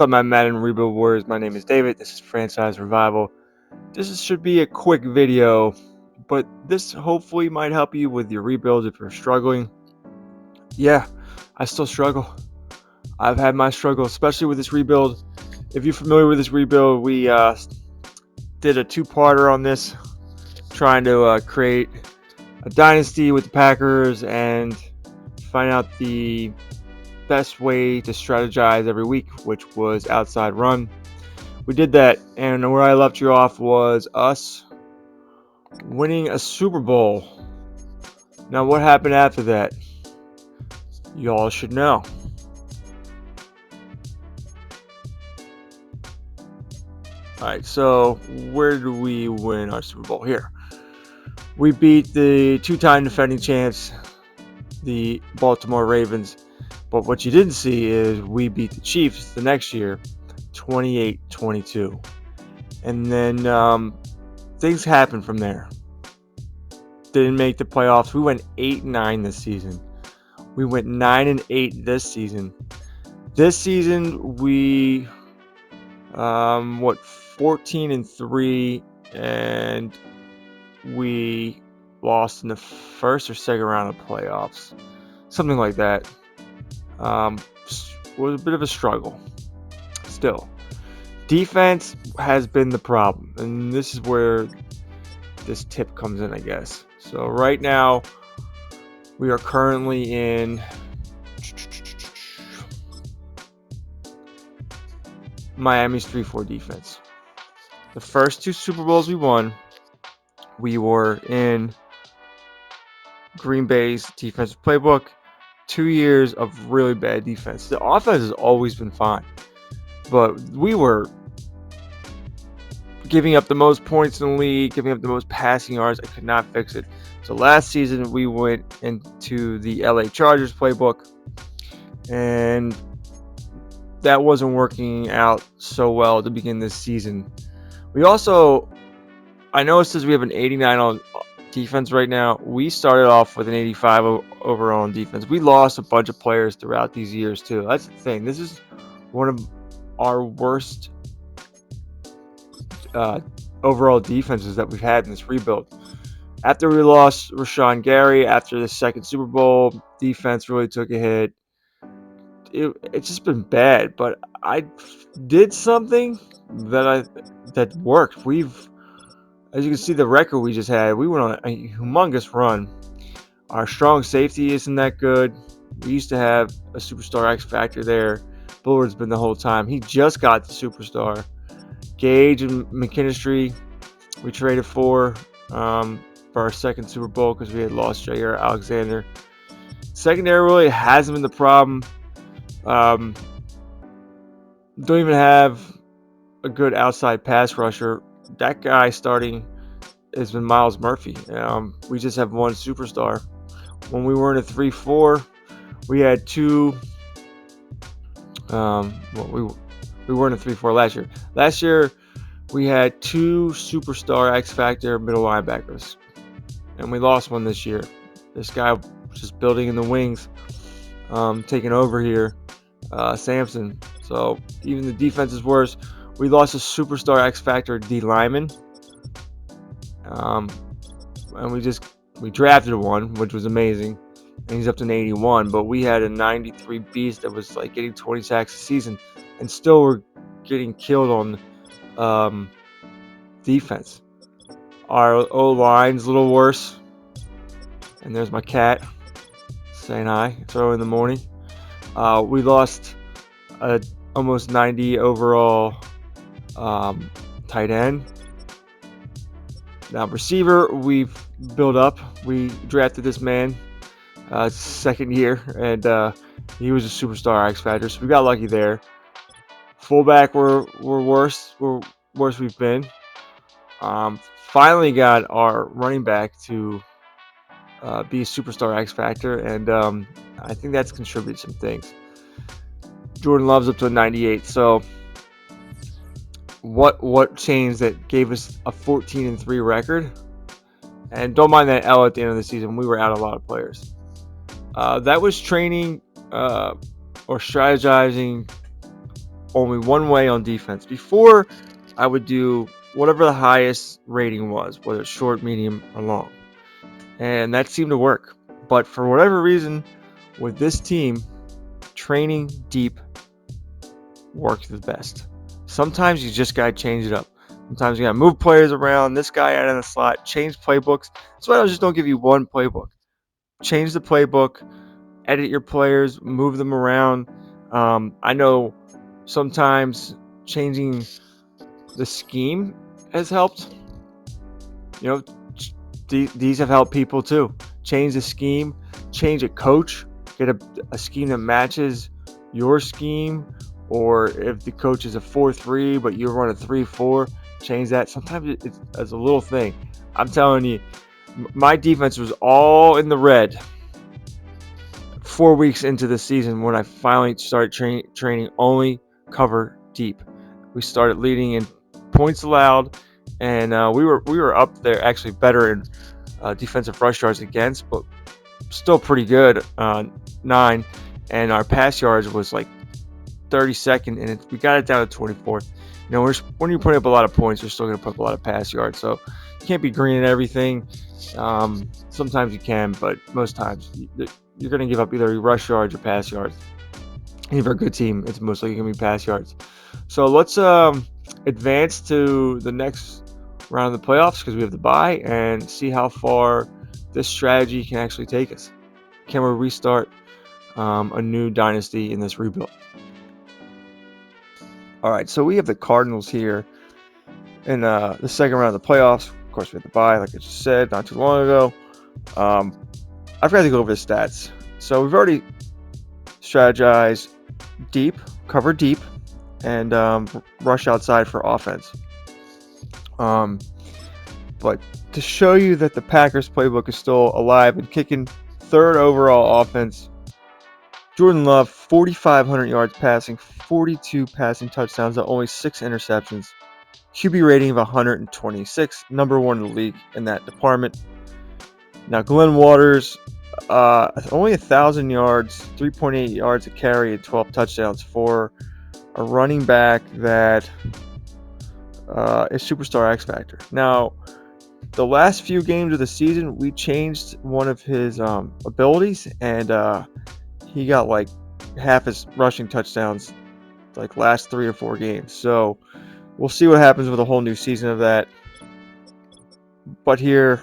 What's up, my Madden Rebuild Warriors? My name is David. This is Franchise Revival. Should be a quick video, but this hopefully might help you with your rebuilds if you're struggling. Yeah, I still struggle. I've had my struggle, especially with this rebuild. If you're familiar with this rebuild, we did a two-parter on this, trying to create a dynasty with the Packers and find out the best way to strategize every week, which was outside run. We did that, and where I left you off was us winning a Super Bowl. Now, what happened after that? Y'all should know. Alright, so where do we win our Super Bowl? Here. We beat the two-time defending champs, the Baltimore Ravens. But what you didn't see is we beat the Chiefs the next year, 28-22. And then things happened from there. Didn't make the playoffs. We went 8-9 this season. We went 9-8 this season. This season we 14-3, and we lost in the first or second round of playoffs, something like that. Was a bit of a struggle. Still, defense has been the problem, and this is where this tip comes in, I guess. So right now we are currently in Miami's 3-4 defense. The first two Super Bowls we won, we were in Green Bay's defensive playbook. 2 years of really bad defense. The offense has always been fine, but we were giving up the most points in the league, giving up the most passing yards. I could not fix it. So last season we went into the LA Chargers playbook, and that wasn't working out so well to begin this season. We also, I know it says we have an 89 on defense right now. We started off with an 85 overall on defense. We lost a bunch of players throughout these years too. That's the thing. This is one of our worst overall defenses that we've had in this rebuild. After we lost Rashawn Gary, after the second Super Bowl, defense really took a hit. It's just been bad, but I did something that worked. As you can see, the record we just had, we went on a humongous run. Our strong safety isn't that good. We used to have a superstar X factor there. Bullard's been the whole time. He just got the superstar. Gage and McKinstry, we traded for our second Super Bowl because we had lost Jair Alexander. Secondary really hasn't been the problem. Don't even have a good outside pass rusher. That guy starting has been Miles Murphy. We just have one superstar. When we were in a 3-4, we had two. We were in a 3-4 last year. Last year, we had two superstar X Factor middle linebackers, and we lost one this year. This guy was just building in the wings, taking over here, Samson. So even the defense is worse. We lost a superstar X Factor D lineman, and we drafted one, which was amazing, and he's up to an 81. But we had a 93 beast that was like getting 20 sacks a season, and still we're getting killed on defense. Our O line's a little worse, and there's my cat saying hi. It's early in the morning. We lost a almost 90 overall tight end. Now receiver, we've built up. We drafted this man second year, and he was a superstar X Factor, so we got lucky there. Fullback, we're worse. We're worse we've been. Finally got our running back to be a superstar X Factor, and I think that's contributed some things. Jordan Love's up to a 98. So what changed that gave us a 14-3 record? And don't mind that L at the end of the season. We were out a lot of players. That was training or strategizing only one way on defense. Before, I would do whatever the highest rating was, whether it's short, medium, or long. And that seemed to work. But for whatever reason, with this team, training deep works the best. Sometimes you just gotta change it up. Sometimes you gotta move players around, this guy out in the slot, change playbooks. That's why I just don't give you one playbook. Change the playbook, edit your players, move them around. I know sometimes changing the scheme has helped. You know, these have helped people too. Change the scheme, change a coach, get a scheme that matches your scheme, or if the coach is a 4-3 but you run a 3-4, change that. Sometimes it's a little thing. I'm telling you, my defense was all in the red 4 weeks into the season when I finally started training only cover deep. We started leading in points allowed, and we were up there, actually better in defensive rush yards against, but still pretty good, 9. And our pass yards was like 32nd, and we got it down to 24th. You know, when you're putting up a lot of points, you're still going to put up a lot of pass yards. So you can't be green at everything. Sometimes you can, but most times you're going to give up either rush yards or pass yards. And if you're a good team, it's mostly going to be pass yards. So let's advance to the next round of the playoffs because we have the bye, and see how far this strategy can actually take us. Can we restart a new dynasty in this rebuild? All right, so we have the Cardinals here in the second round of the playoffs. Of course, we have the bye, like I just said, not too long ago. I forgot to go over the stats. So we've already strategized deep, cover deep, and rush outside for offense. But to show you that the Packers playbook is still alive and kicking, third overall offense, Jordan Love, 4,500 yards passing, 42 passing touchdowns, only 6 interceptions. QB rating of 126, number 1 in the league in that department. Now, Glenn Waters, only 1,000 yards, 3.8 yards a carry, and 12 touchdowns for a running back that is superstar X Factor. Now, the last few games of the season, we changed one of his abilities, and he got like half his rushing touchdowns like last 3 or 4 games. So we'll see what happens with a whole new season of that. But here,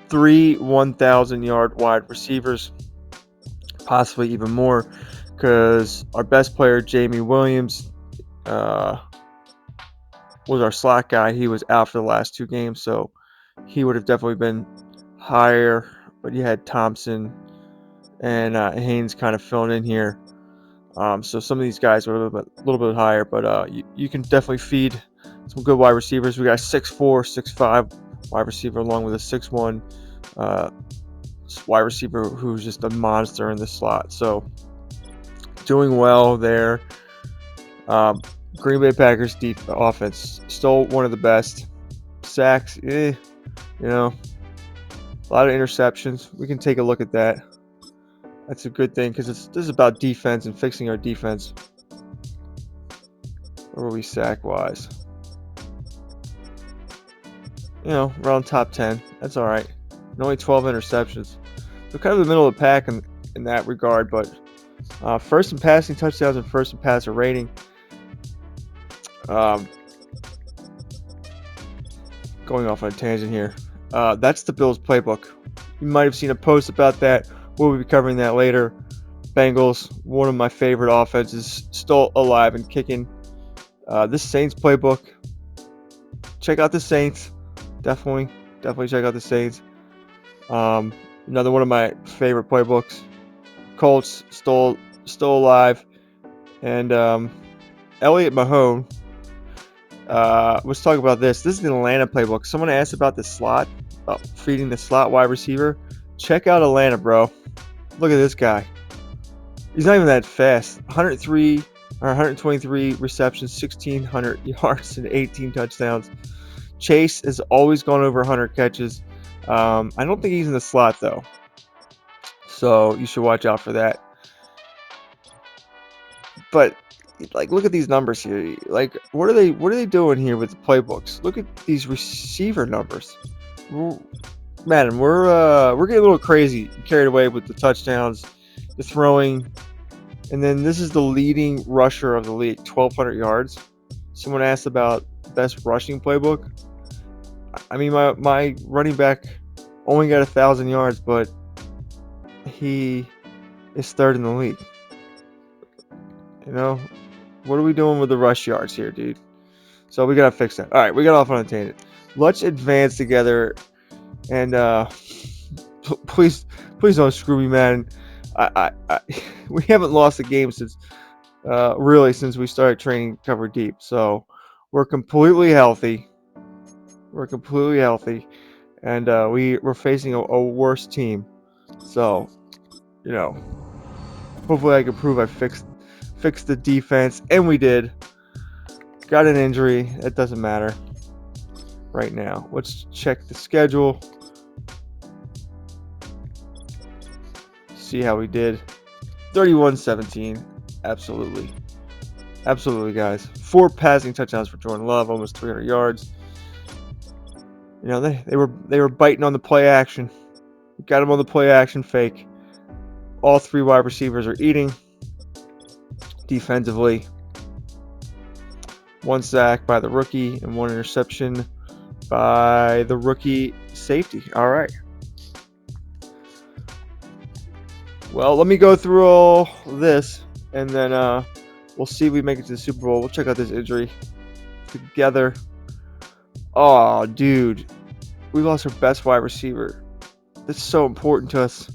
3 1,000-yard wide receivers, possibly even more, because our best player, Jamie Williams, was our slot guy. He was out for the last 2 games, so he would have definitely been higher. But you had Thompson and Haynes kind of filling in here. So some of these guys are a little bit higher, but you can definitely feed some good wide receivers. We got a 6'4", 6'5" wide receiver along with a 6'1" wide receiver who's just a monster in the slot. So doing well there. Green Bay Packers deep offense, still one of the best. Sacks, you know, a lot of interceptions. We can take a look at that. That's a good thing because this is about defense and fixing our defense. Where were we sack wise? You know, around top 10. That's all right. And only 12 interceptions. So kind of the middle of the pack in that regard. But first in passing touchdowns and first in passer rating. Going off on a tangent here. That's the Bills playbook. You might have seen a post about that. We'll be covering that later. Bengals, one of my favorite offenses, still alive and kicking. This Saints playbook. Check out the Saints. Definitely check out the Saints. Another one of my favorite playbooks. Colts, still alive. And Elliott Mahone was talking about this. This is an Atlanta playbook. Someone asked about the slot, about feeding the slot wide receiver. Check out Atlanta, bro. Look at this guy. He's not even that fast. 123 receptions, 1,600 yards, and 18 touchdowns. Chase has always gone over 100 catches. I don't think he's in the slot, though. So you should watch out for that. But like, look at these numbers here. Like, what are they doing here with the playbooks? Look at these receiver numbers. Man, we're getting a little crazy, carried away with the touchdowns, the throwing, and then this is the leading rusher of the league, 1,200 yards. Someone asked about best rushing playbook. I mean, my running back only got 1,000 yards, but he is third in the league. You know, what are we doing with the rush yards here, dude? So we gotta fix that. All right, we got off on a tangent. Let's advance together, and please don't screw me, man. I we haven't lost a game since since we started training cover deep. So we're completely healthy. We're completely healthy, and we're facing a worse team. So, you know, hopefully I can prove I fixed the defense, and we did. Got an injury. It doesn't matter right now. Let's check the schedule. See how we did. 31-17. Absolutely. Absolutely, guys. 4 passing touchdowns for Jordan Love, almost 300 yards. You know, they were biting on the play action. Got him on the play action fake. All 3 wide receivers are eating. Defensively, 1 sack by the rookie and 1 interception by the rookie safety. All right. Well, let me go through all this, and then we'll see if we make it to the Super Bowl. We'll check out this injury together. Oh, dude. We lost our best wide receiver. That's so important to us.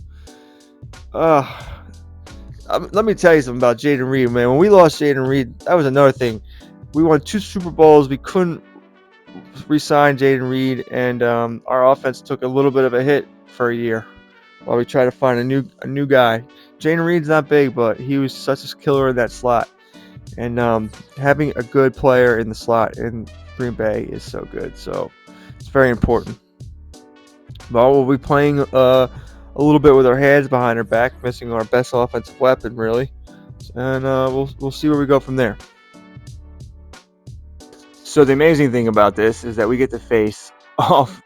Let me tell you something about Jaden Reed, man. When we lost Jaden Reed, that was another thing. We won 2 Super Bowls. We couldn't re-sign Jaden Reed, and our offense took a little bit of a hit for a year while we try to find a new guy. Jaden Reed's not big, but he was such a killer in that slot. And having a good player in the slot in Green Bay is so good. So it's very important. But we'll be playing a little bit with our heads behind our back, missing our best offensive weapon, really. And we'll see where we go from there. So the amazing thing about this is that we get to face off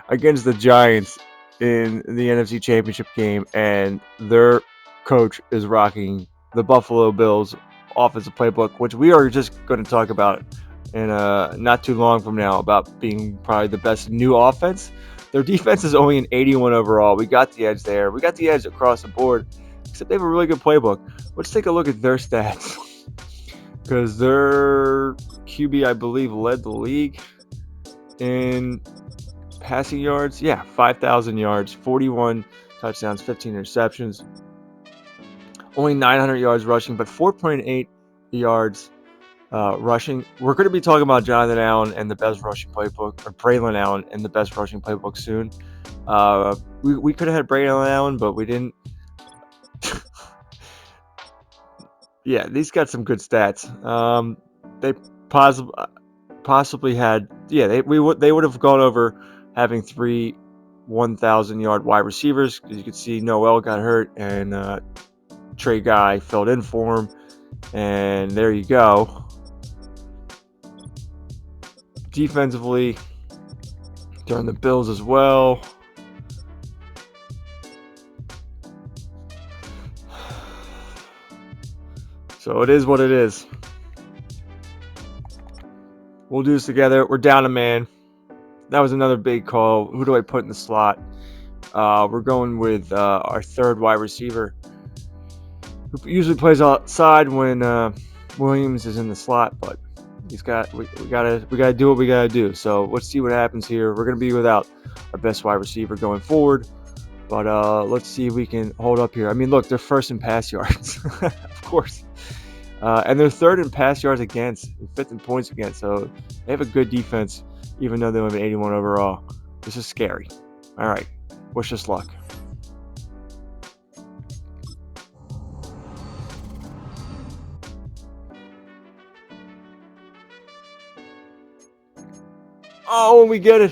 against the Giants in the NFC Championship game, and their coach is rocking the Buffalo Bills offensive playbook, which we are just going to talk about in not too long from now, about being probably the best new offense. Their defense is only an 81 overall. We got the edge there. We got the edge across the board, except they have a really good playbook. Let's take a look at their stats, because their QB, I believe, led the league in passing yards. Yeah, 5,000 yards, 41 touchdowns, 15 interceptions. Only 900 yards rushing, but 4.8 yards rushing. We're going to be talking about Jonathan Allen and the best rushing playbook, or Braylon Allen and the best rushing playbook soon. We could have had Braylon Allen, but we didn't. Yeah, these got some good stats. They possibly had. Yeah, they would have gone over having 3 1,000-yard wide receivers. As you can see, Noel got hurt, and Trey Guy filled in for him, and there you go. Defensively, during the Bills as well. So it is what it is. We'll do this together. We're down a man. That was another big call. Who do I put in the slot? We're going with our 3rd wide receiver, who usually plays outside when Williams is in the slot, but we gotta do what we gotta do. So let's see what happens here. We're gonna be without our best wide receiver going forward, but let's see if we can hold up here. I mean, look, they're 1st in pass yards, of course, and they're 3rd in pass yards against, and 5th in points against. So they have a good defense, even though they have an 81 overall. This is scary. All right, wish us luck. Oh, and we get it.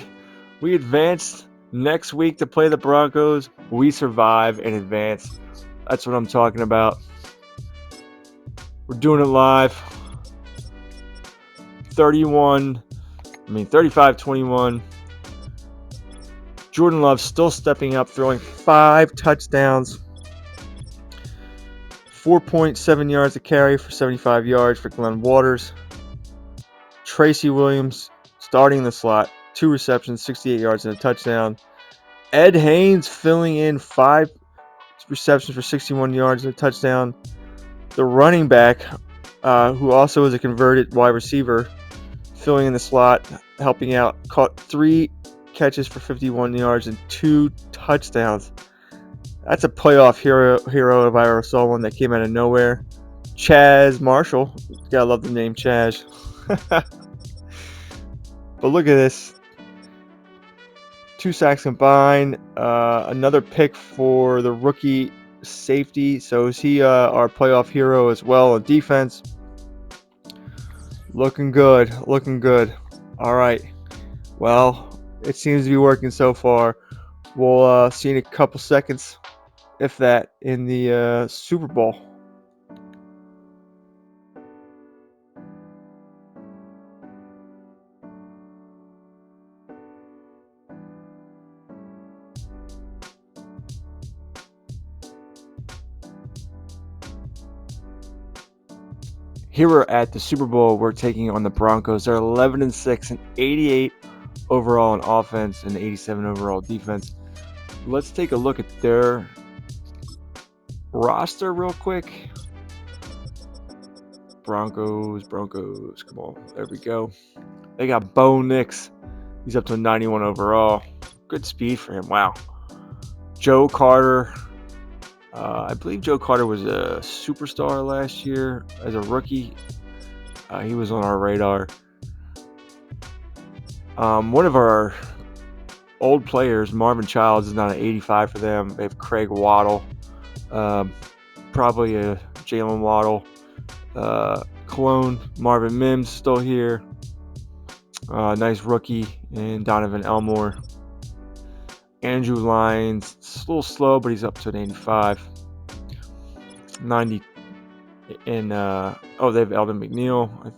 We advanced next week to play the Broncos. We survive and advance. That's what I'm talking about. We're doing it live. 35-21. Jordan Love still stepping up, throwing 5 touchdowns. 4.7 yards a carry for 75 yards for Glenn Waters. Tracy Williams starting the slot, 2 receptions, 68 yards and a touchdown. Ed Haynes filling in 5 receptions for 61 yards and a touchdown. The running back, who also is a converted wide receiver, filling in the slot, helping out, caught 3 catches for 51 yards and 2 touchdowns. That's a playoff hero if I ever saw one that came out of nowhere. Chaz Marshall. Gotta love the name Chaz. But look at this. 2 sacks combined. Another pick for the rookie safety. So is he our playoff hero as well on defense? Looking good. Looking good. All right. Well, it seems to be working so far. We'll see in a couple seconds, if that, in the Super Bowl. Here we're at the Super Bowl. We're taking on the Broncos. They're 11-6 and 88 overall in offense and 87 overall defense. Let's take a look at their roster real quick. Broncos. Come on. There we go. They got Bo Nix. He's up to a 91 overall. Good speed for him. Wow. Joe Carter. I believe Joe Carter was a superstar last year as a rookie. He was on our radar. One of our old players, Marvin Childs, is not an 85 for them. They have Craig Waddle. Probably a Jalen Waddle. Clone. Marvin Mims still here. Nice rookie. And Donovan Elmore. Andrew Lyons, it's a little slow, but he's up to an 85. 90. And, they have Eldon McNeil.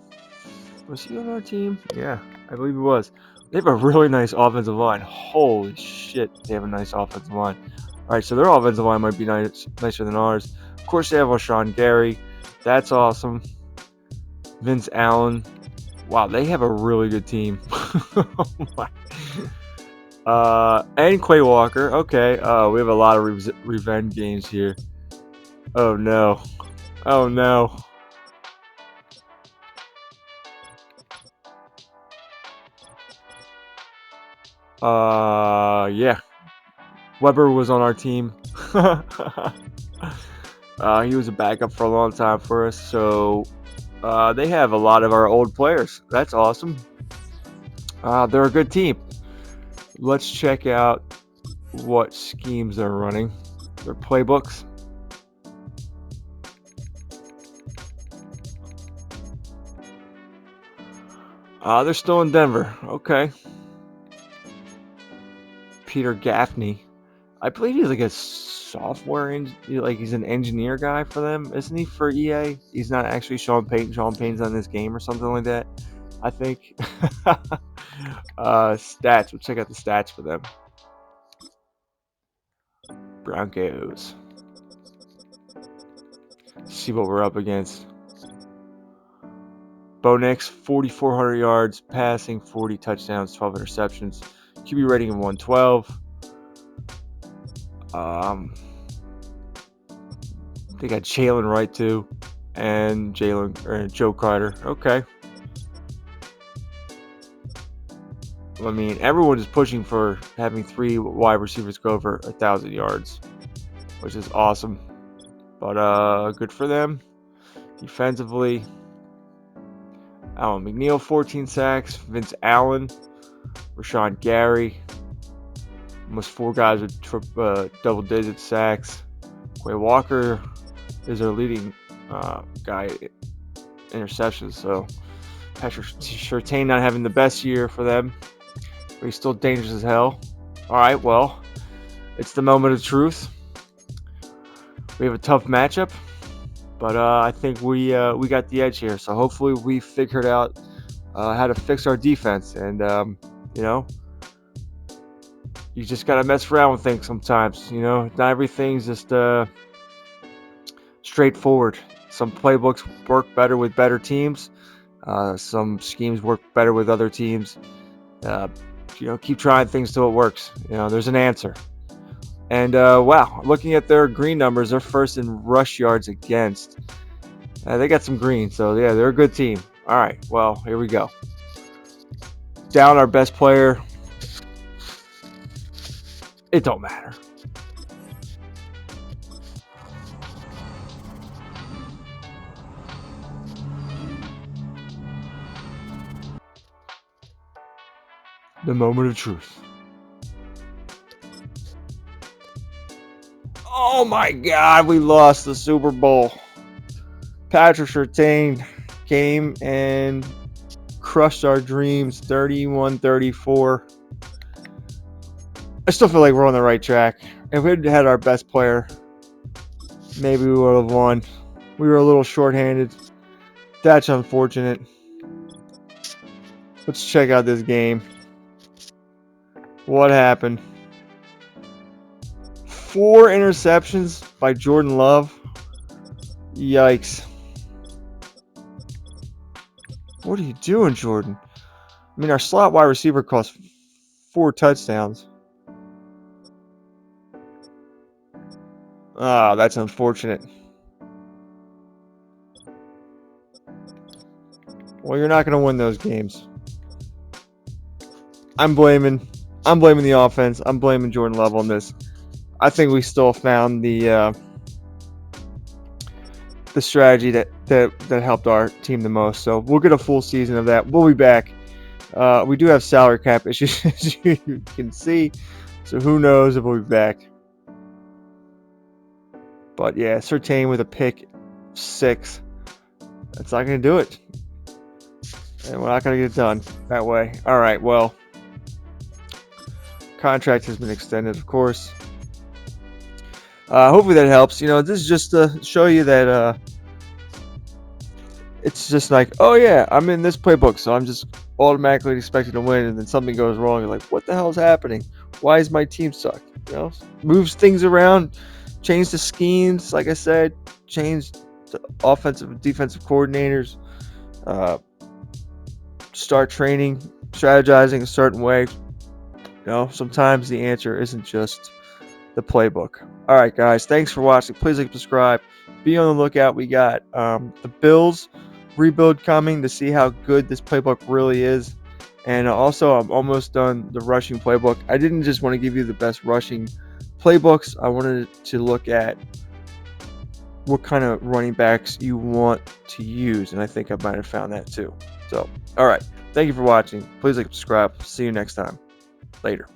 Was he on our team? Yeah, I believe he was. They have a really nice offensive line. Holy shit, they have a nice offensive line. All right, so their offensive line might be nicer than ours. Of course, they have O'Shawn Gary. That's awesome. Vince Allen. Wow, they have a really good team. Oh my. And Quay Walker. Okay. We have a lot of revenge games here. Oh no. Oh no. Yeah. Weber was on our team. He was a backup for a long time for us. So they have a lot of our old players. That's awesome. They're a good team. Let's check out what schemes they're running. Their playbooks. They're still in Denver. Okay. Peter Gaffney. I believe he's like a software he's an engineer guy for them, isn't he, for EA? He's not actually Sean Payton. Sean Payton's on this game or something like that, I think. Stats. We'll check out the stats for them. Broncos. See what we're up against. Bo Nix, 4,400 yards passing, 40 touchdowns, 12 interceptions. QB rating of 112. They got Jalen Wright too, and Joe Carter. Okay. I mean, everyone is pushing for having 3 wide receivers go over 1,000 yards, which is awesome. But good for them. Defensively, Alan McNeil, 14 sacks. Vince Allen, Rashawn Gary, almost 4 guys with double-digit sacks. Quay Walker is their leading guy interceptions. So Patrick Surtain not having the best year for them, but he's still dangerous as hell. All right, well, it's the moment of truth. We have a tough matchup. But I think we got the edge here. So hopefully we figured out how to fix our defense. And you know, you just gotta mess around with things sometimes. You know, not everything's just straightforward. Some playbooks work better with better teams. Some schemes work better with other teams. Uh, keep trying things till it works. There's an answer. And wow, looking at their green numbers, they're first in rush yards against. They got some green, so yeah, they're a good team. All right, well, here we go. Down our best player. It don't matter. The moment of truth. Oh my God, we lost the Super Bowl. Patrick Surtain came and crushed our dreams 31-34. I still feel like we're on the right track. If we had had our best player, maybe we would have won. We were a little shorthanded. That's unfortunate. Let's check out this game. What happened? 4 interceptions by Jordan Love. Yikes. What are you doing, Jordan? I mean, our slot wide receiver cost 4 touchdowns. Ah, that's unfortunate. Well, you're not going to win those games. I'm blaming the offense. I'm blaming Jordan Love on this. I think we still found the strategy that helped our team the most. So we'll get a full season of that. We'll be back. We do have salary cap issues, as you can see. So who knows if we'll be back. But yeah, Surtain with a pick 6. That's not going to do it. And we're not going to get it done that way. All right, well, contract has been extended, of course. Hopefully that helps. This is just to show you that it's just like, oh yeah, I'm in this playbook, so I'm just automatically expected to win, and then something goes wrong. You're like, what the hell is happening? Why is my team suck? Moves things around, change the schemes, like I said, change the offensive and defensive coordinators, start training, strategizing a certain way. Sometimes the answer isn't just the playbook. All right, guys, thanks for watching. Please like, subscribe. Be on the lookout. We got the Bills rebuild coming to see how good this playbook really is. And also, I'm almost done the rushing playbook. I didn't just want to give you the best rushing playbooks. I wanted to look at what kind of running backs you want to use. And I think I might have found that too. So, all right. Thank you for watching. Please like, subscribe. See you next time. Later.